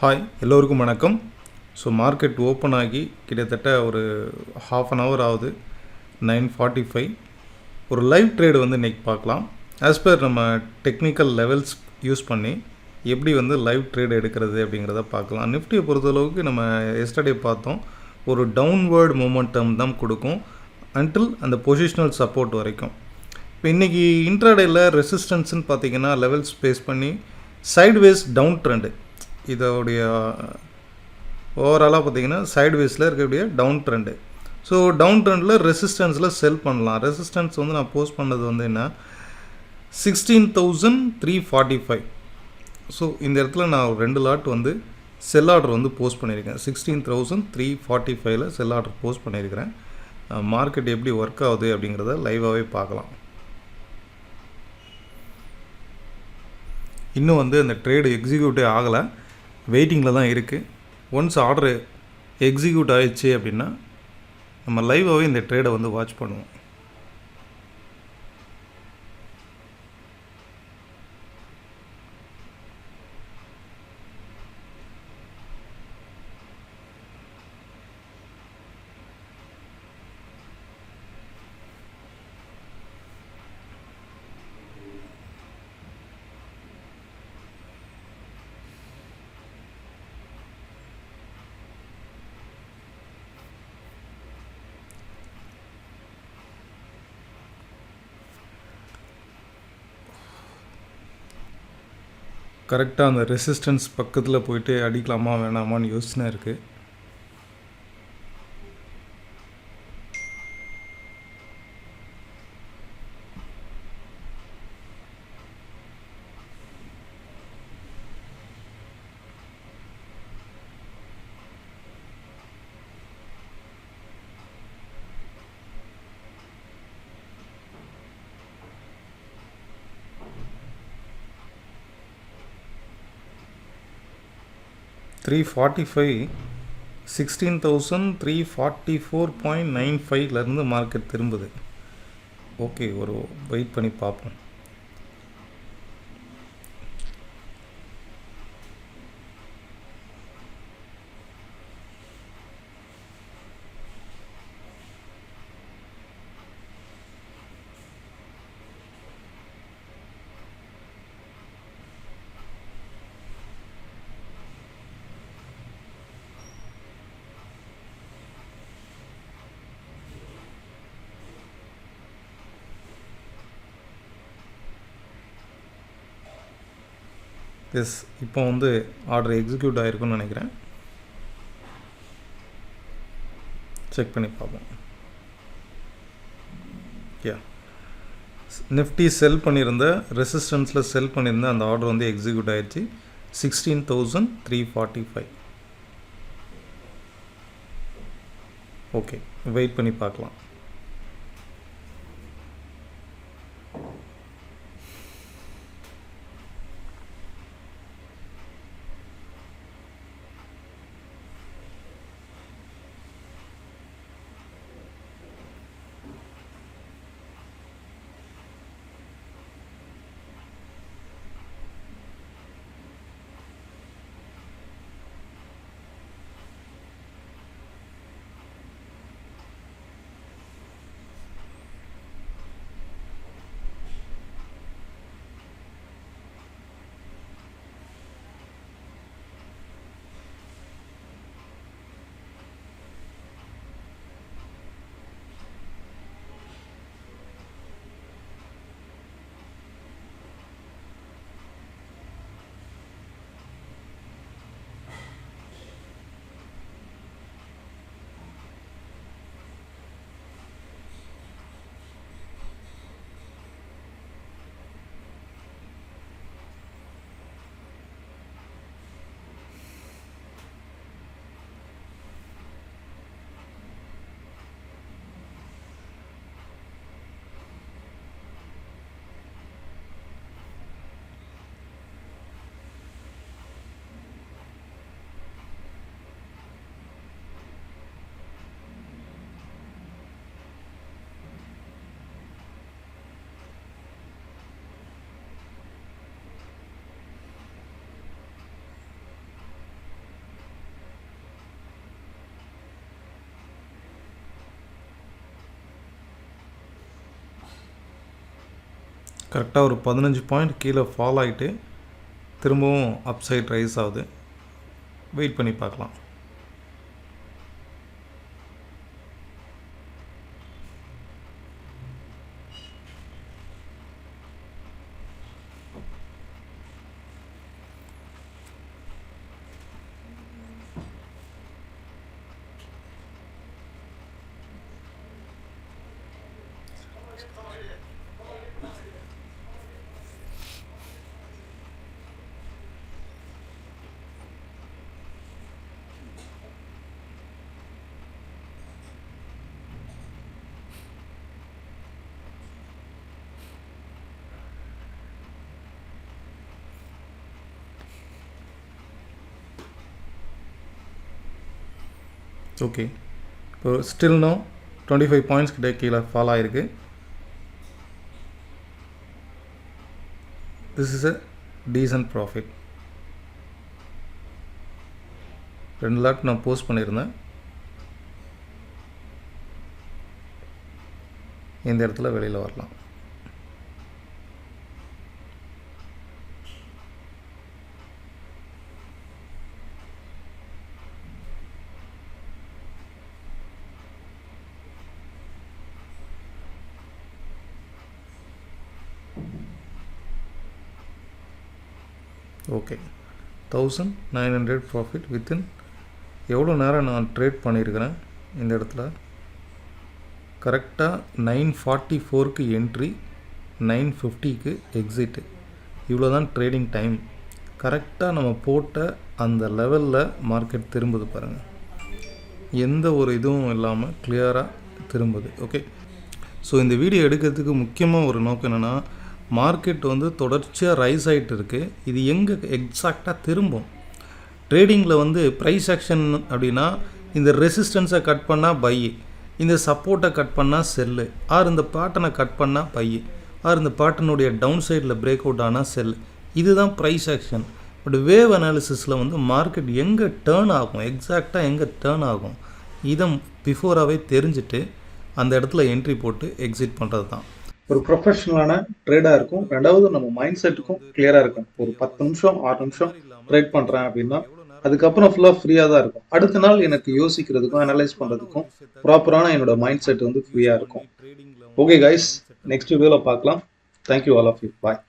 Hi எல்லோருக்கும் வணக்கம். So market open ஆகி கிட்டத்தட்ட ஒரு ஹாஃப் அன் ஹவர் ஆகுது. 9:45 ஒரு லைவ் ட்ரேடு வந்து இன்றைக்கி பார்க்கலாம். ஆஸ் பர் நம்ம டெக்னிக்கல் லெவல்ஸ் யூஸ் பண்ணி எப்படி வந்து லைவ் ட்ரேடு எடுக்கிறது அப்படிங்கிறத பார்க்கலாம். நிஃப்டியை பொறுத்தளவுக்கு நம்ம எஸ்டர்டே பார்த்தோம், ஒரு டவுன்வேர்டு மூமெண்டம் தான் கொடுக்கும் அன்டில் அந்த பொசிஷனல் சப்போர்ட் வரைக்கும். இப்போ இன்றைக்கி இன்ட்ராடேயில் ரெசிஸ்டன்ஸ்னு பார்த்திங்கன்னா லெவல்ஸ் பேஸ் பண்ணி சைட்வேஸ் டவுன் ட்ரெண்டு, இதோடைய ஓவராலாக பார்த்திங்கன்னா சைட்வேஸில் இருக்கக்கூடிய டவுன் ட்ரெண்டு. ஸோ டவுன் ட்ரெண்டில் ரெசிஸ்டன்ஸில் செல் பண்ணலாம். ரெசிஸ்டன்ஸ் வந்து நான் போஸ்ட் பண்ணது வந்து என்ன 16,345. ஸோ இந்த இடத்துல நான் ஒரு 2 லாட் வந்து செல் ஆர்டர் வந்து போஸ்ட் பண்ணியிருக்கேன். 16,345ல் செல் ஆர்டர் போஸ்ட் பண்ணியிருக்கிறேன். மார்க்கெட் எப்படி ஒர்க் ஆகுது அப்படிங்கிறத லைவாகவே பார்க்கலாம். இன்னும் வந்து அந்த ட்ரேடு எக்ஸிக்யூட்டே ஆகலை, வெயிட்டிங்கில் தான் இருக்குது. ஒன்ஸ் ஆர்டர் எக்ஸிக்யூட் ஆகிடுச்சு அப்படின்னா நம்ம லைவாகவே இந்த ட்ரேடை வந்து வாட்ச் பண்ணுவோம். கரெக்டாக அந்த ரெசிஸ்டன்ஸ் பக்கத்தில் போயிட்டு அடிக்கலாமா வேணாமான்னு யோசனை இருக்குது. $345 16,344.95 மார்க்கெட் திரும்புது. ஓகே, ஒரு வெயிட் பண்ணி பார்ப்போம். எஸ், இப்போ வந்து ஆர்டர் எக்ஸிக்யூட் ஆகிருக்குன்னு நினைக்கிறேன். செக் பண்ணி பார்ப்போம். நிஃப்டி செல் பண்ணியிருந்த ரெசிஸ்டன்ஸில் செல் பண்ணியிருந்த அந்த ஆர்டர் வந்து எக்ஸிக்யூட் ஆகிடுச்சு. 16,345. ஓகே, வெயிட் பண்ணி பார்க்கலாம். கரெக்டாக ஒரு 15 பாயிண்ட் கீழே ஃபால் ஆகிட்டு திரும்பவும் அப்சைட் ரைஸ் ஆகுது. வெயிட் பண்ணி பார்க்கலாம். ஓகே, இப்போ ஸ்டில் நோ 25 பாயிண்ட்ஸ் கிட்ட கீழே ஃபால் ஆகிருக்கு. This is a decent profit. 2 lot நான் போஸ்ட் பண்ணியிருந்தேன். இந்த இடத்துல வெளியில் வரலாம். ஓகே, 1900 ப்ராஃபிட் வித்தின் எவ்வளோ நேரம் நான் ட்ரேட் பண்ணியிருக்கிறேன். இந்த இடத்துல கரெக்டாக 9:44க்கு என்ட்ரி, 9:50க்கு எக்ஸிட்டு. இவ்வளோ தான் ட்ரேடிங் டைம். கரெக்டாக நம்ம போட்ட அந்த லெவலில் மார்க்கெட் திரும்புது பாருங்கள். எந்த ஒரு இதுவும் இல்லாமல் கிளியராக திரும்புது. ஓகே, ஸோ இந்த வீடியோ எடுக்கிறதுக்கு முக்கியமாக ஒரு நோக்கம் என்னென்னா, மார்க்கெட் வந்து தொடர்ச்சியாக ரைஸ் ஆகிட்டு இருக்குது. இது எங்கே எக்ஸாக்டாக திரும்பும்? ட்ரேடிங்கில் வந்து ப்ரைஸ் ஆக்ஷன் அப்படின்னா இந்த ரெசிஸ்டன்ஸை கட் பண்ணால் பை, இந்த சப்போர்ட்டை கட் பண்ணால் செல்லு, ஆர் இந்த பேட்டர்னை கட் பண்ணால் பை, ஆர் இந்த பேட்டர்னுடைய டவுன் சைடில் பிரேக் அவுட் ஆனால் செல். இதுதான் ப்ரைஸ் ஆக்ஷன். பட் வேவ் அனாலிசிஸில் வந்து மார்க்கெட் எங்கே டேர்ன் ஆகும், எக்ஸாக்டாக எங்கே டேர்ன் ஆகும், இதை பிஃபோராகவே தெரிஞ்சுட்டு அந்த இடத்துல என்ட்ரி போட்டு எக்ஸிட் பண்ணுறது தான் ஒரு ப்ரொஃபஷனலான ட்ரேடாக இருக்கும். ரெண்டாவது நம்ம மைண்ட் செட்டுக்கும் கிளியராக இருக்கும். ஒரு 10 நிமிஷம் 6 நிமிஷம் ட்ரேட் பண்ணுறேன் அப்படின்னா அதுக்கப்புறம் ஃபுல்லாக ஃப்ரீயாக தான் இருக்கும். அடுத்த நாள் எனக்கு யோசிக்கிறதுக்கும் அனலைஸ் பண்ணுறதுக்கும் ப்ராப்பரான என்னோட மைண்ட் செட் வந்து ஃப்ரீயாக இருக்கும். ஓகே கைஸ், நெக்ஸ்ட் வீடியோவில் பார்க்கலாம். Thank you all of you. Bye.